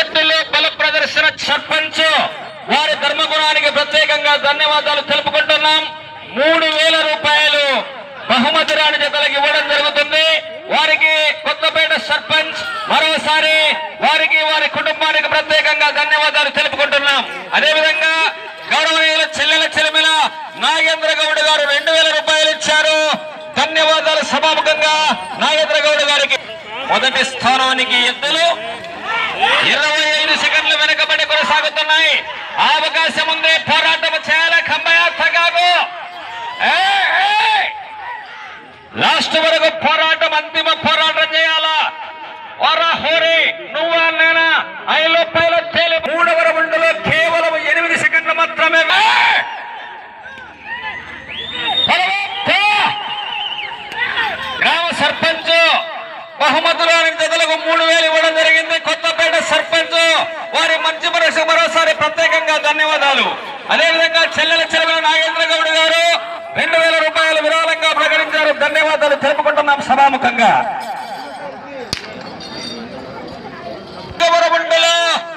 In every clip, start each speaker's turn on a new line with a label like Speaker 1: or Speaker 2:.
Speaker 1: ఎద్దులో బల ప్రదర్శన సర్పంచ్ వారి ధర్మగుణానికి ప్రత్యేకంగా ధన్యవాదాలు తెలుపుకుంటున్నాం. 3000 రూపాయలు బహుమతి రాని జతలకు ఇవ్వడం జరుగుతుంది. వారికి కొత్తపేట సర్పంచ్ మరోసారి వారికి వారి కుటుంబానికి ప్రత్యేకంగా ధన్యవాదాలు తెలుపుకుంటున్నాం. అదేవిధంగా గౌరవనీయుల చెల్లెల చెలిమిల నాగేంద్ర గౌడ్ గారు 2000 రూపాయలు ఇచ్చారు. ధన్యవాదాలు సభాముఖంగా నాగేంద్ర గౌడ్ గారికి. మొదటి స్థానానికి ఎద్దులు 25 సెకండ్లు వెనకబడి కొనసాగుతున్నాయి. అవకాశం ఉంది, పోరాటం చేయాలి. ఖంభయాత్రగాగు లాస్ట్ వరకు పోరాటం, అంతిమ పోరాటం చేయాలా. హోరీ నువ్వా నేనా 5 రూపాయల తేలి. 3వ రౌండ్లో కేవలం 8 సెకండ్లు మాత్రమే. గ్రామ సర్పంచ్ బహుమతులు జతలకు 3000 ఇవ్వడం జరిగింది. కొత్తపేట సర్పంచ్ వారి మంచి మనసు మరోసారి ప్రత్యేకంగా ధన్యవాదాలు. అదేవిధంగా చెల్లెల చెలవ నాగేంద్ర గౌడ్ గారు 2000 రూపాయలు విరాళంగా ప్రకటించారు. ధన్యవాదాలు తెలుపుకుంటున్నాం సభాముఖంగా.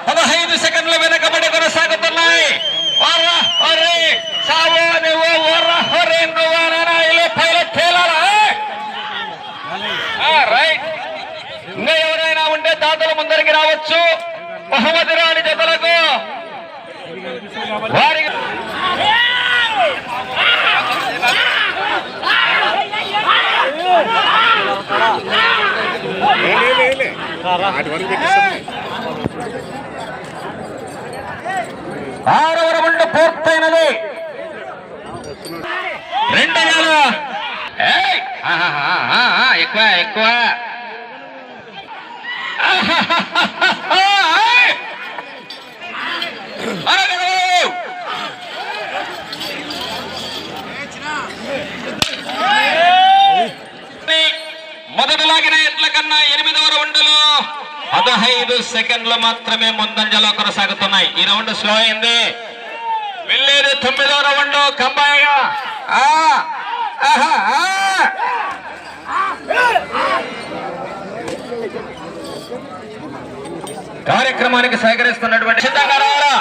Speaker 1: 15 సెకండ్లు వెనకబడి కొనసాగుతున్నాయి. ఇంకా ఎవరైనా ఉంటే దాతలు ముందరికి రావచ్చు. బహుమతి రాని జతలకు వారికి ఆరవ రౌండ్ పూర్తయినది. 2 ఎక్కువ ఎక్కువ మొదటిలాగిన ఎట్ల కన్నా 8వ రౌండ్లో 15 సెకండ్లు మాత్రమే ముందంజలో కొనసాగుతున్నాయి. ఈ రౌండ్ స్లో అయింది. వెళ్ళేది 9వ రౌండ్. కంబాయగా కార్యక్రమానికి సహకరిస్తున్నటువంటి సిద్ధంగా రావాలా.